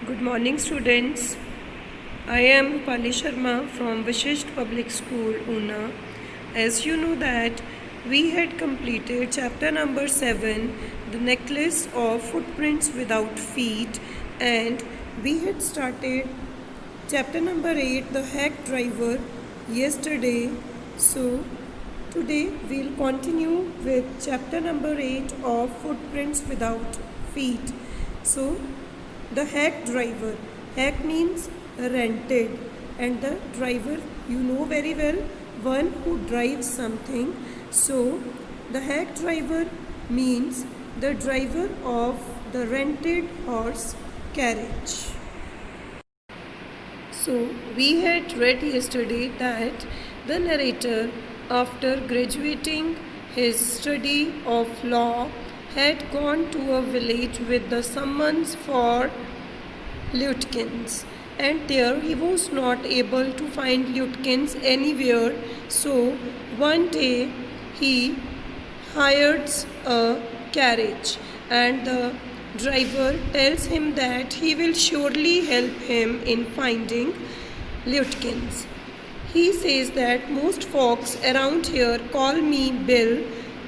Good morning, students. I am Pali Sharma from Vishisht Public School, Una. As you know that we had completed chapter number 7, the necklace of footprints without feet, and we had started chapter number 8, the hack driver, yesterday. So today we'll continue with chapter number 8 of footprints without feet. So the hack driver. Hack means rented, and the driver, you know very well, one who drives something. So the hack driver means the driver of the rented horse carriage. So we had read yesterday that the narrator, after graduating his study of law, had gone to a village with the summons for Lutkins, and there he was not able to find Lutkins anywhere. So one day he hires a carriage, and the driver tells him that he will surely help him in finding Lutkins. He says that most folks around here call me Bill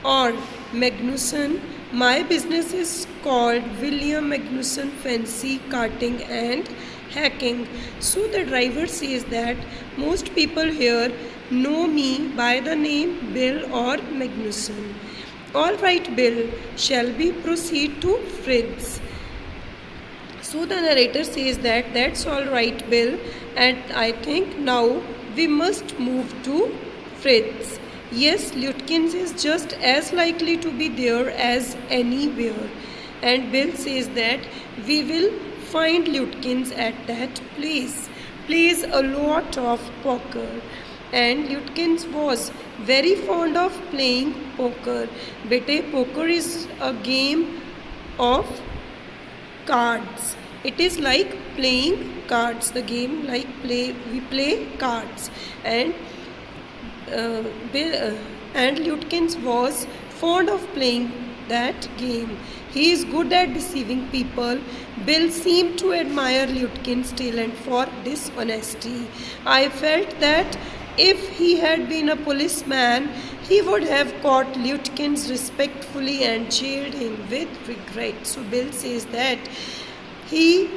or Magnuson. My business is called William Magnuson Fancy Carting and Hacking. So the driver says that most people here know me by the name Bill or Magnuson. All right, Bill, shall we proceed to Fritz? So the narrator says that that's all right, Bill, and I think now we must move to Fritz. Yes, Lutkins is just as likely to be there as anywhere. And Bill says that we will find Lutkins at that place. Plays a lot of poker. And Lutkins was very fond of playing poker. Bete, poker is a game of cards. It is like playing cards. The game we play cards, and and Lutkins was fond of playing that game. He is good at deceiving people. Bill seemed to admire Lutkins' talent for dishonesty. I felt that if he had been a policeman, he would have caught Lutkins respectfully and jailed him with regret. So Bill says that he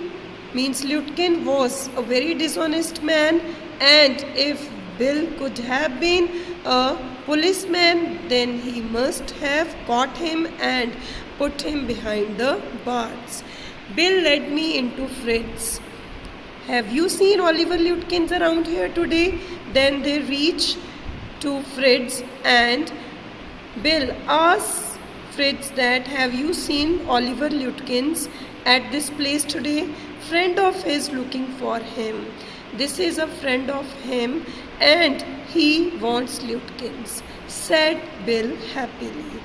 means Lutkin was a very dishonest man, and if Bill could have been a policeman, then he must have caught him and put him behind the bars. Bill led me into Fritz. Have you seen Oliver Lutkins around here today? Then they reach to Fritz, and Bill asks Fritz that have you seen Oliver Lutkins at this place today? Friend of his looking for him. This is a friend of him, and he wants Lutkins, said Bill happily.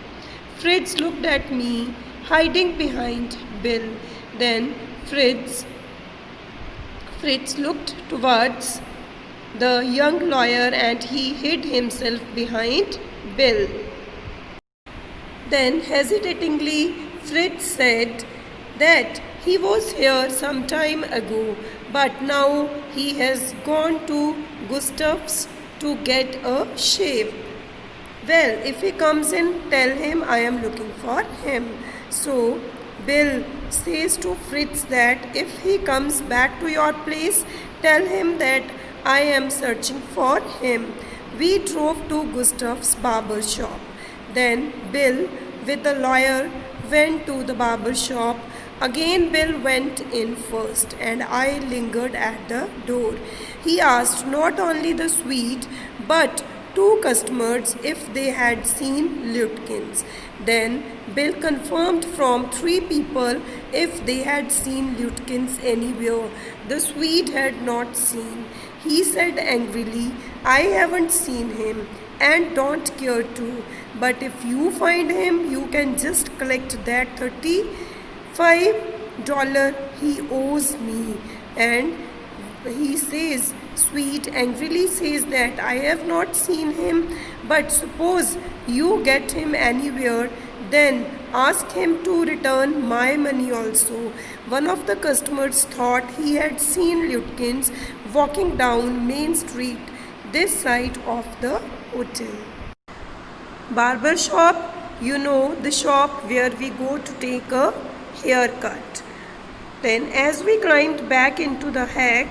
Fritz looked at me, hiding behind Bill. Then Fritz looked towards the young lawyer, and he hid himself behind Bill. Then hesitatingly, Fritz said that he was here some time ago, but now he has gone to Gustav's to get a shave. Well, if he comes in, tell him I am looking for him. So Bill says to Fritz that if he comes back to your place, tell him that I am searching for him. We drove to Gustav's barber shop. Then Bill, with the lawyer, went to the barber shop. Again Bill went in first, and I lingered at the door. He asked not only the suite but two customers if they had seen Lutkins. Then Bill confirmed from three people if they had seen Lutkins anywhere. The Swede had not seen. He said angrily, I haven't seen him and don't care to. But if you find him, you can just collect that $35 he owes me. And he says, Sweet angrily says that I have not seen him, but suppose you get him anywhere, then ask him to return my money also. One of the customers thought he had seen Lutkins walking down Main Street, this side of the hotel. Barber shop, you know, the shop where we go to take a haircut. Then, as we climbed back into the hack,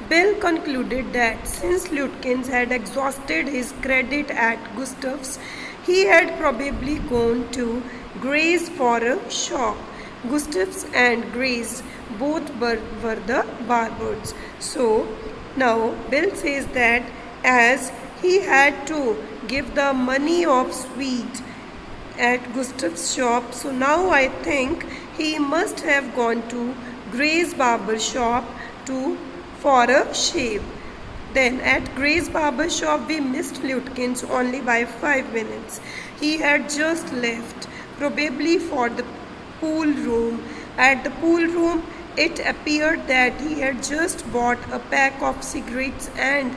Bill concluded that since Lutkins had exhausted his credit at Gustav's, he had probably gone to Gray's for a shop. Gustav's and Gray's both were the barbers. So, now Bill says that as he had to give the money of sweet at Gustav's shop, so now I think he must have gone to Gray's barber shop for a shave. Then at Gray's barber shop we missed Lutkins only by 5 minutes. He had just left, probably for the pool room. At the pool room, it appeared that he had just bought a pack of cigarettes and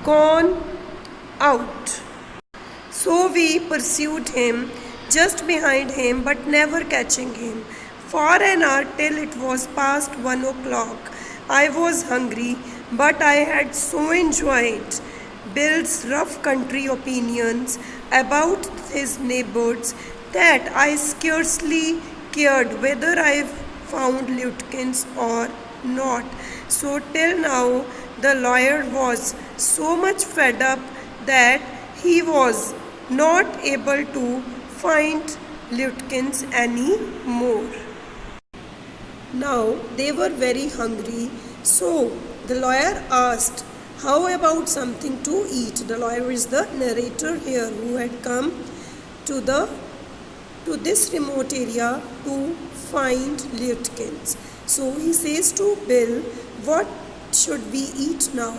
gone out. So we pursued him, just behind him, but never catching him. For an hour till it was past 1 o'clock. I was hungry, but I had so enjoyed Bill's rough country opinions about his neighbors that I scarcely cared whether I found Lutkins or not. So till now, the lawyer was so much fed up that he was not able to find Lutkins any more. Now they were very hungry, so the lawyer asked, how about something to eat? The lawyer is the narrator here who had come to this remote area to find Lutkins. So he says to Bill, what should we eat now?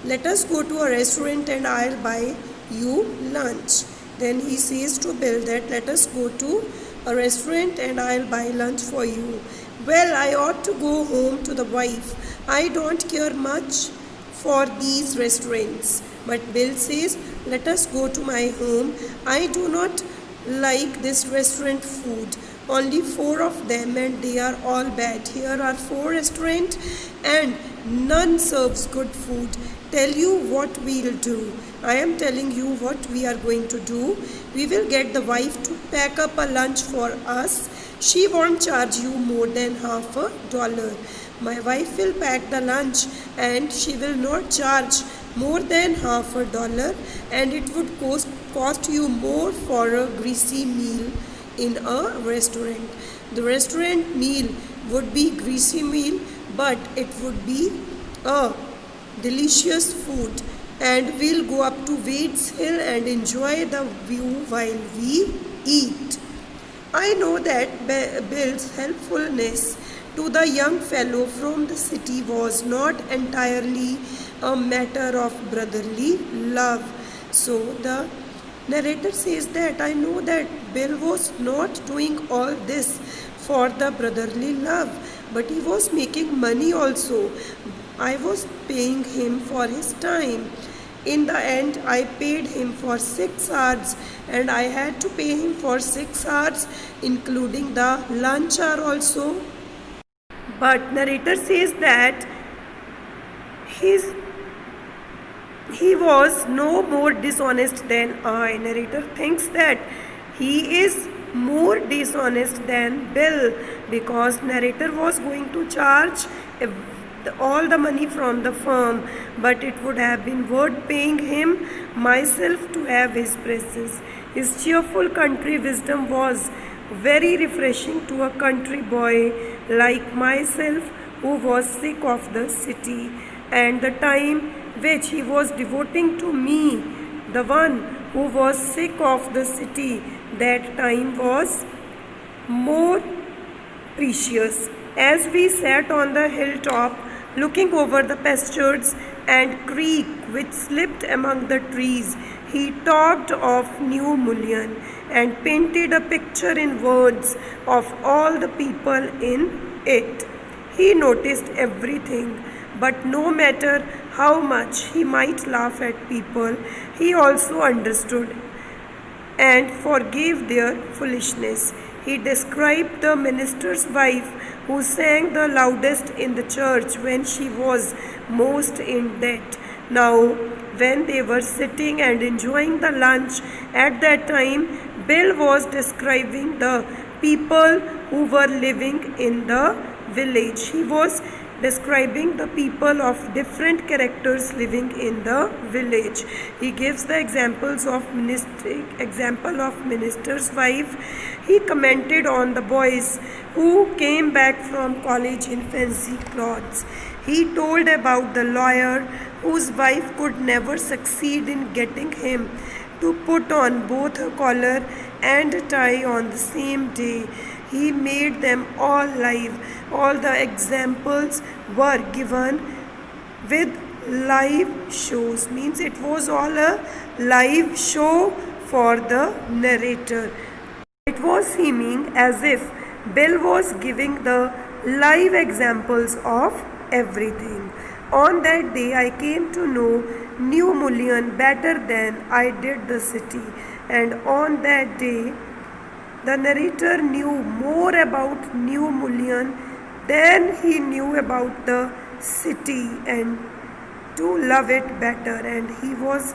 Let us go to a restaurant and I'll buy you lunch. Then he says to Bill that let us go to a restaurant and I'll buy lunch for you. Well, I ought to go home to the wife. I don't care much for these restaurants. But Bill says, let us go to my home. I do not like this restaurant food. Only 4 of them and they are all bad. Here are 4 restaurants and none serves good food. Tell you what we'll do. I am telling you what we are going to do. We will get the wife to pack up a lunch for us. She won't charge you more than $50. My wife will pack the lunch and she will not charge more than $50, and it would cost you more for a greasy meal in a restaurant. The restaurant meal would be greasy meal, but it would be a delicious food, and we'll go up to Wade's Hill and enjoy the view while we eat. I know that Bill's helpfulness to the young fellow from the city was not entirely a matter of brotherly love. So the narrator says that I know that Bill was not doing all this for the brotherly love, but he was making money also. I was paying him for his time. In the end, I paid him for 6 hours, and I had to pay him for 6 hours, including the lunch hour also. But narrator says that he was no more dishonest than I. Narrator thinks that he is more dishonest than Bill, because narrator was going to charge all the money from the firm, but it would have been worth paying him myself to have his praises. His cheerful country wisdom was very refreshing to a country boy like myself who was sick of the city, and the time which he was devoting to me, the one who was sick of the city, that time was more precious. As we sat on the hilltop, looking over the pastures and creek which slipped among the trees, he talked of New Mullion and painted a picture in words of all the people in it. He noticed everything, but no matter how much he might laugh at people, he also understood and forgave their foolishness. He described the minister's wife who sang the loudest in the church when she was most in debt. Now, when they were sitting and enjoying the lunch at that time, Bill was describing the people who were living in the village. He was describing the people of different characters living in the village. He gives the example of minister's wife. He commented on the boys who came back from college in fancy clothes. He told about the lawyer whose wife could never succeed in getting him to put on both a collar and a tie on the same day. He made them all live. All the examples were given with live shows. Means it was all a live show for the narrator. It was seeming as if Bill was giving the live examples of everything. On that day, I came to know New Mullion better than I did the city. And on that day, the narrator knew more about New Mullion than he knew about the city, and to love it better. And he was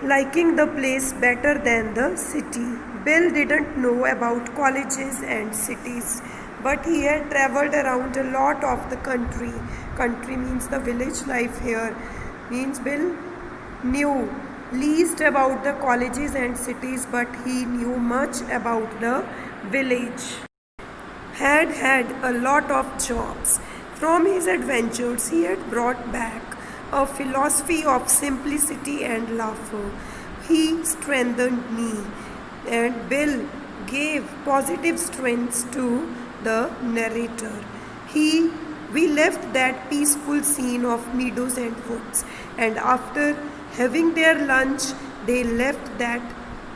liking the place better than the city. Bill didn't know about colleges and cities, but he had traveled around a lot of the country. Country means the village life here. Means Bill knew least about the colleges and cities, but he knew much about the village. Had a lot of jobs. From his adventures, he had brought back a philosophy of simplicity and laughter. He strengthened me, and Bill gave positive strength to the narrator. We left that peaceful scene of meadows and woods, and after having their lunch, they left that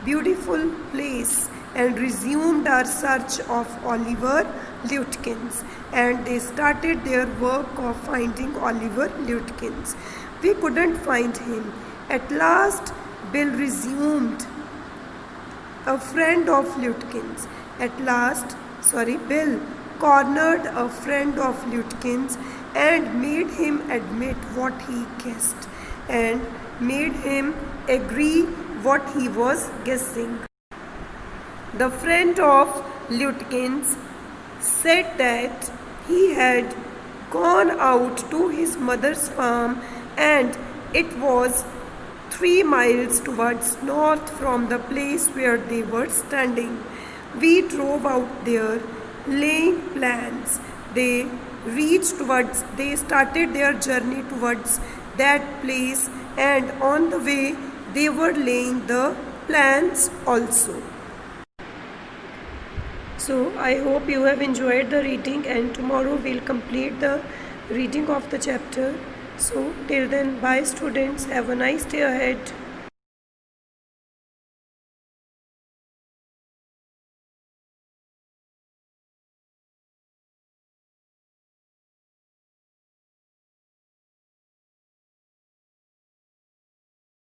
beautiful place and resumed our search of Oliver Lutkins, and they started their work of finding Oliver Lutkins. We couldn't find him. At last, Bill resumed a friend of Lutkins. Bill cornered a friend of Lutkins and made him admit what he guessed and made him agree what he was guessing. The friend of Lutkins said that he had gone out to his mother's farm and it was 3 miles towards north from the place where they were standing. We drove out there laying plans. They started their journey towards that place, and on the way they were laying the plans also. So I hope you have enjoyed the reading, and tomorrow we'll complete the reading of the chapter. So till then, bye students, have a nice day ahead.